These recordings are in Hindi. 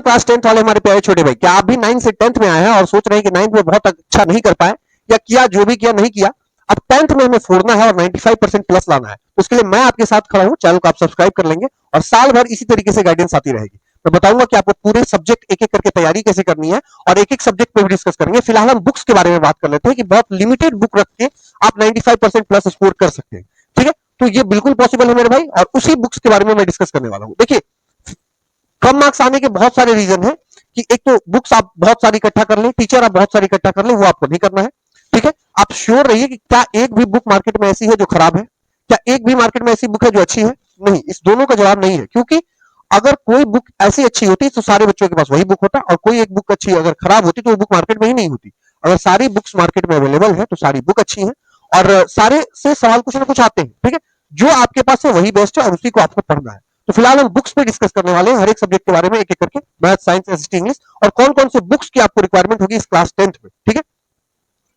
क्लास 10th वाले हमारे प्यारे छोटे भाई, क्या आप भी 9th से 10th में आए हैं और सोच रहे हैं कि 9th में बहुत अच्छा नहीं कर पाए, या किया जो भी किया नहीं किया, अब 10th में हमें फोड़ना है और 95% प्लस लाना है, तो उसके लिए मैं आपके साथ खड़ा हूं। चैनल को आप सब्सक्राइब कर लेंगे और साल भर इसी तरीके से गाइडेंस आती रहेगी। मैं बताऊंगा कि आपको पूरे सब्जेक्ट एक एक करके तैयारी कैसे करनी है, और एक एक सब्जेक्ट पे भी डिस्कस करेंगे। फिलहाल हम बुक्स के बारे में बात कर लेते हैं कि बहुत लिमिटेड बुक रख के आप 95% प्लस स्कोर कर सकते हैं। ठीक है, तो ये बिल्कुल पॉसिबल है मेरे भाई, और उसी बुक्स के बारे में मैं डिस्कस करने वाला हूं। देखिए, कम मार्क्स आने के बहुत सारे रीजन है कि एक तो बुक्स आप बहुत सारी इकट्ठा कर लें, टीचर आप बहुत सारी इकट्ठा कर लें, वो आपको नहीं करना है। ठीक है, आप श्योर रहिए कि क्या एक भी बुक मार्केट में ऐसी है जो खराब है, क्या एक भी मार्केट में ऐसी बुक है जो अच्छी है? नहीं, इस दोनों का जवाब नहीं है, क्योंकि अगर कोई बुक ऐसी अच्छी होती तो सारे बच्चों के पास वही बुक होता, और कोई एक बुक अच्छी अगर खराब होती तो वो बुक मार्केट में ही नहीं होती। अगर सारी बुक्स मार्केट में अवेलेबल है तो सारी बुक अच्छी है, और सारे से सवाल कुछ ना कुछ आते हैं। ठीक है, जो आपके पास है वही बेस्ट है और उसी को आपको पढ़ना है। तो फिलहाल हम बुक्स पे डिस्कस करने वाले हैं, हर एक सब्जेक्ट के बारे में एक एक करके, मैथ, साइंस, एसएसटी, इंग्लिश, और कौन कौन से बुक्स की आपको रिक्वायरमेंट होगी इस क्लास 10th में। ठीक है,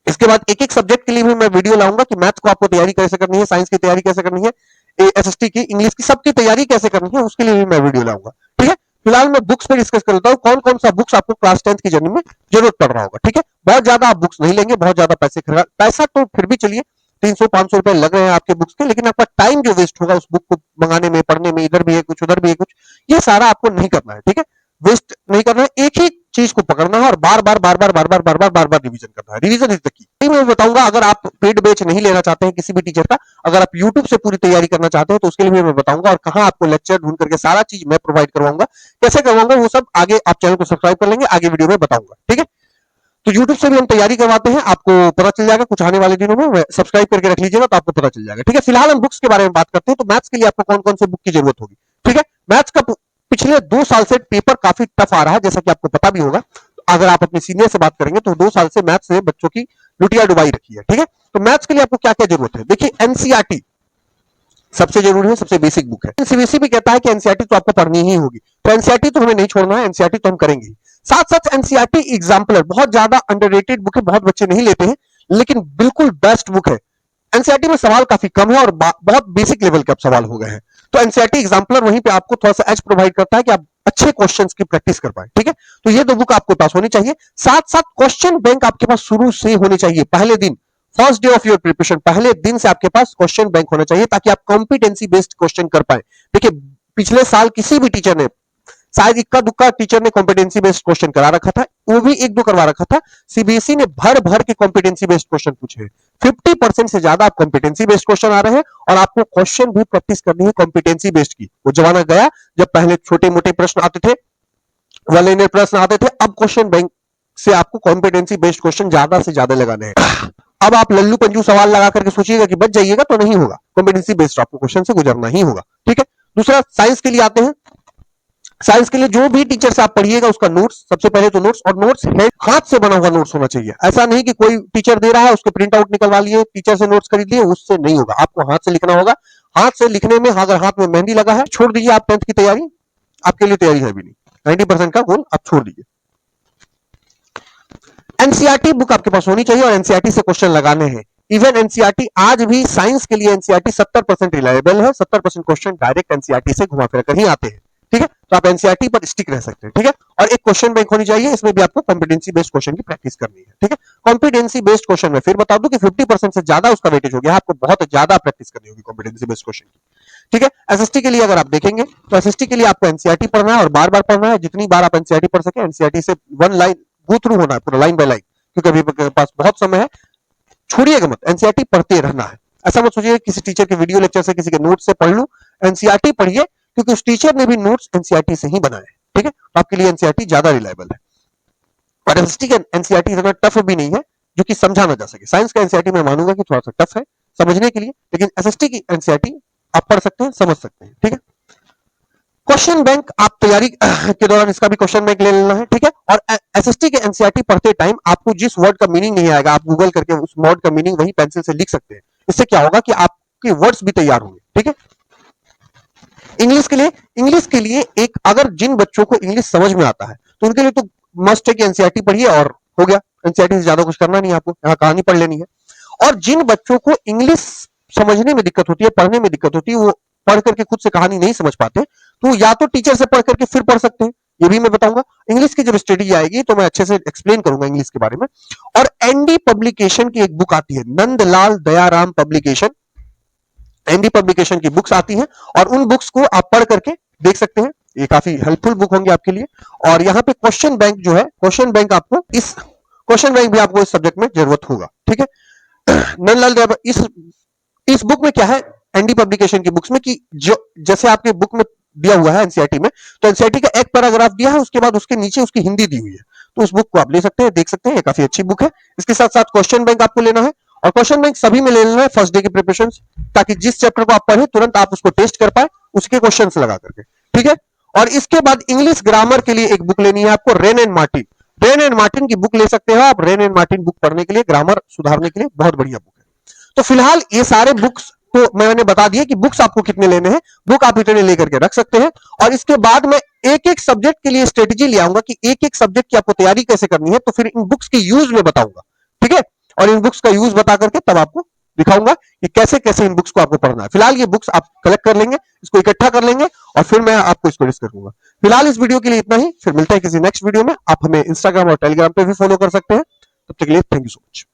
इसके बाद एक एक सब्जेक्ट के लिए भी मैं वीडियो लाऊंगा कि मैथ्स को आपको तैयारी कैसे करनी है, साइंस की तैयारी कैसे करनी है, एसएसटी की, इंग्लिश की, सबकी तैयारी कैसे करनी है, उसके लिए भी मैं वीडियो लाऊंगा। ठीक है, फिलहाल मैं बुक्स पे डिस्कस कर लेता हूँ कौन कौन सा बुक्स आपको क्लास 10th की जर्नी में जरूरत पड़ रहा होगा। ठीक है, बहुत ज्यादा आप बुक्स नहीं लेंगे, बहुत ज्यादा पैसा तो फिर भी चलिए 300-500 रुपए लग रहे हैं आपके बुक्स के, लेकिन आपका टाइम जो वेस्ट होगा उस बुक को मंगाने में, पढ़ने में, इधर भी है कुछ उधर भी है कुछ, ये सारा आपको नहीं करना है। ठीक है, वेस्ट नहीं करना है, एक ही चीज को पकड़ना है और बार बार बार बार बार बार बार बार बार बार रिवीजन करना है। Revision is the key. मैं बताऊंगा, अगर आप पेड बैच नहीं लेना चाहते हैं किसी भी टीचर का, अगर आप यूट्यूब से पूरी तैयारी करना चाहते हैं, तो उसके लिए भी मैं बताऊंगा, और कहां आपको लेक्चर ढूंढ करके सारा चीज मैं प्रोवाइड करवाऊंगा, कैसे करवाऊंगा वो सब आगे आप चैनल को सब्सक्राइब कर लेंगे, आगे वीडियो में बताऊंगा। ठीक है, तो यूट्यूब से भी हम तैयारी करवाते हैं, आपको पता चल जाएगा कुछ आने वाले दिनों में, सब्सक्राइब करके रख लीजिएगा तो आपको पता चल जाएगा। ठीक है, फिलहाल हम बुक्स के बारे में बात करते हैं। तो मैथ्स के लिए आपको कौन कौन से बुक की जरूरत होगी? ठीक है, मैथ्स का पिछले 2 साल से पेपर काफी टफ आ रहा है, जैसा कि आपको पता भी होगा। अगर आप अपने सीनियर से बात करेंगे तो 2 साल से मैथ्स से बच्चों की लुटिया डुबाई रखी है। ठीक है, तो मैथ्स के लिए आपको क्या क्या जरूरत है? देखिए, एनसीईआरटी सबसे जरूरी है, सबसे बेसिक बुक है। सीबीएसई भी कहता है कि एनसीईआरटी तो आपको पढ़नी ही होगी, तो एनसीईआरटी तो हमें नहीं छोड़ना है, एनसीईआरटी तो हम करेंगे ही। साथ साथ एनसीईआरटी एग्जाम्पलर बहुत ज्यादा अंडररेटेड बुक है, बहुत बच्चे नहीं लेते हैं, लेकिन बिल्कुल बेस्ट बुक है। एनसीईआरटी में सवाल काफी कम है और बहुत बेसिक लेवल के अब सवाल हो गए हैं। तो एनसीईआरटी एग्जाम्पलर वहीं पे आपको थोड़ा सा एज प्रोवाइड करता है कि आप अच्छे क्वेश्चंस की प्रैक्टिस कर पाए। ठीक है, तो ये दो बुक आपके पास होनी चाहिए। साथ साथ क्वेश्चन बैंक आपके पास शुरू से होने चाहिए, पहले दिन, first day of your preparation, पहले दिन से आपके पास क्वेश्चन बैंक होना चाहिए, ताकि आप कॉम्पिटेंसी बेस्ड क्वेश्चन कर पाए। देखिए, पिछले साल किसी भी टीचर ने, शायद इक्का दुक्का टीचर ने कॉम्पिटेंसी बेस्ड क्वेश्चन करा रखा था, वो भी एक दो करवा रखा था। सीबीएसई ने भर भर के कॉम्पिटेंसी बेस्ड क्वेश्चन पूछे हैं, 50% से ज्यादा आप कॉम्पिटेंसी बेस्ड क्वेश्चन आ रहे हैं, और आपको क्वेश्चन भी प्रैक्टिस करनी है कॉम्पिटेंसी बेस्ड की। वो जमाना गया जब पहले छोटे मोटे प्रश्न आते थे, वन लाइनर प्रश्न आते थे, अब क्वेश्चन बैंक से आपको कॉम्पिटेंसी बेस्ड क्वेश्चन ज्यादा से ज्यादा लगाने हैं। अब आप लल्लू पंजू सवाल लगा करके सोचिएगा कि बच जाइएगा, तो नहीं होगा, कॉम्पिटेंसी बेस्ड आपको क्वेश्चन से गुजरना ही होगा। ठीक है, दूसरा साइंस के लिए आते हैं। साइंस के लिए जो भी टीचर से आप पढ़िएगा उसका नोट्स, सबसे पहले तो नोट्स, और नोट्स हाथ से बना हुआ नोट्स होना चाहिए। ऐसा नहीं कि कोई टीचर दे रहा है उसके प्रिंट आउट निकलवा लिए, टीचर से नोट्स खरीद लिए, उससे नहीं होगा, आपको हाथ से लिखना होगा। हाथ से लिखने में अगर हाथ में मेहंदी लगा है, छोड़ दीजिए, आप 10th की तैयारी आपके लिए तैयारी है भी नहीं, 90% का गोल आप छोड़ दीजिए। एनसीईआरटी बुक आपके पास होनी चाहिए और एनसीईआरटी से क्वेश्चन लगाने हैं। इवन एनसीईआरटी आज भी साइंस के लिए एनसीईआरटी 70% रिलायबल है, 70% क्वेश्चन डायरेक्ट एनसीईआरटी से घुमा फिर कर ही आते हैं। ठीक है, तो आप एनसीईआरटी पर स्टिक रह सकते हैं। ठीक है, और एक क्वेश्चन बैंक होनी चाहिए, इसमें भी आपको कॉम्पिटेंसी बेस्ड क्वेश्चन की प्रैक्टिस करनी है। ठीक है, कॉम्पिटेंसी बेस्ड क्वेश्चन में फिर बता दूं कि 50% से ज्यादा उसका वेटेज हो गया, आपको बहुत ज्यादा प्रैक्टिस करनी होगी कॉम्पिटेंसी बेस्ड क्वेश्चन की। ठीक है, एसएसटी के लिए अगर आप देखेंगे तो एसएसटी के लिए आपको एनसीईआरटी पढ़ना है और बार बार पढ़ना है, जितनी बार आप एनसीईआरटी पढ़ सके, एनसीईआरटी से वन लाइन गो थ्रू होना है, पूरा लाइन बाय लाइन, क्योंकि अभी पास बहुत समय है, छोड़िएगा मत, एनसीईआरटी पढ़ते रहना है। ऐसा मत सोचिए किसी टीचर के वीडियो लेक्चर से, किसी के नोट से पढ़ लूं, एनसीईआरटी पढ़िए, क्योंकि उस टीचर ने भी नोट्स एनसीईआरटी से ही बनाए। ठीक है, तो आपके लिए एनसीईआरटी ज्यादा रिलायबल है, और एसएसटी का एनसीईआरटी इतना टफ भी नहीं है जो कि समझा ना जा सके। साइंस का एनसीईआरटी मैं मानूंगा कि थोड़ा सा टफ है समझने के लिए, लेकिन एसएसटी की एनसीईआरटी आप पढ़ सकते हैं, समझ सकते हैं। ठीक है, क्वेश्चन बैंक आप तैयारी के दौरान इसका भी क्वेश्चन बैंक ले लेना है। ठीक है, और एसएसटी के एनसीईआरटी पढ़ते टाइम आपको जिस वर्ड का मीनिंग नहीं आएगा, आप गूगल करके उस वर्ड का मीनिंग वही पेंसिल से लिख सकते हैं। इससे क्या होगा कि आपके वर्ड्स भी तैयार होंगे। ठीक है, इंग्लिश के लिए एक, अगर जिन बच्चों को इंग्लिश समझ में आता है तो उनके लिए तो मस्ट है कि एनसीईआरटी पढ़िए और हो गया, एनसीईआरटी से ज्यादा कुछ करना नहीं, आपको यहाँ कहानी पढ़ लेनी है। और जिन बच्चों को इंग्लिश समझने में दिक्कत होती है, पढ़ने में दिक्कत होती है, वो पढ़ करके खुद से कहानी नहीं समझ पाते, तो या तो टीचर से पढ़ करके फिर पढ़ सकते हैं, ये भी मैं बताऊंगा। इंग्लिश की जब स्टडी आएगी तो मैं अच्छे से एक्सप्लेन करूंगा इंग्लिश के बारे में। और एनडी पब्लिकेशन की एक बुक आती है, Nandlal Dayaram publication, ND publication की बुक्स आती हैं, और उन बुक्स को आप पढ़ करके देख सकते हैं, ये काफी हेल्पफुल बुक होंगे आपके लिए। और यहाँ पे क्वेश्चन बैंक जो है, क्वेश्चन बैंक आपको क्वेश्चन बैंक भी आपको इस सब्जेक्ट में जरूरत होगा, ठीक है। नंदलाल इस बुक में क्या है, एनडी पब्लिकेशन की बुक्स में, कि जो जैसे आपके बुक में दिया हुआ है एनसीईआरटी में, तो एनसीईआरटी का एक पैराग्राफ दिया है, उसके बाद उसके नीचे उसकी हिंदी दी हुई है, तो उस बुक को आप ले सकते हैं, देख सकते हैं, ये काफी अच्छी बुक है। इसके साथ साथ क्वेश्चन बैंक आपको लेना है, और क्वेश्चन बैंक सभी में ले लेना है फर्स्ट डे की प्रिपरेशन, ताकि जिस चैप्टर को आप पढ़े तुरंत आप उसको टेस्ट कर पाए उसके क्वेश्चन लगा करके, ठीक है। और इसके बाद इंग्लिश ग्रामर के लिए एक बुक लेनी है आपको, rain and Martin. Rain and Martin की बुक ले सकते हो आप, रेन एंड मार्टिन बुक पढ़ने के लिए, ग्रामर सुधारने के लिए बहुत बढ़िया बुक है। तो फिलहाल ये सारे बुक्स तो मैंने बता दिया कि बुक्स आपको कितने लेने हैं, बुक आप इतने लेकर के रख सकते हैं। और इसके बाद मैं एक एक सब्जेक्ट के लिए स्ट्रेटेजी ले आऊंगा कि एक एक सब्जेक्ट की आपको तैयारी कैसे करनी है, तो फिर इन बुक्स के यूज में बताऊंगा, ठीक है। और इन बुक्स का यूज बता करके तब आपको दिखाऊंगा कि कैसे कैसे इन बुक्स को आपको पढ़ना है। फिलहाल ये बुक्स आप कलेक्ट कर लेंगे, इसको इकट्ठा कर लेंगे, और फिर मैं आपको इसको डिस्कस करूंगा। फिलहाल इस वीडियो के लिए इतना ही, फिर मिलते हैं किसी नेक्स्ट वीडियो में। आप हमें इंस्टाग्राम और टेलीग्राम पे भी फॉलो कर सकते हैं। तब तक के लिए थैंक यू सो मच।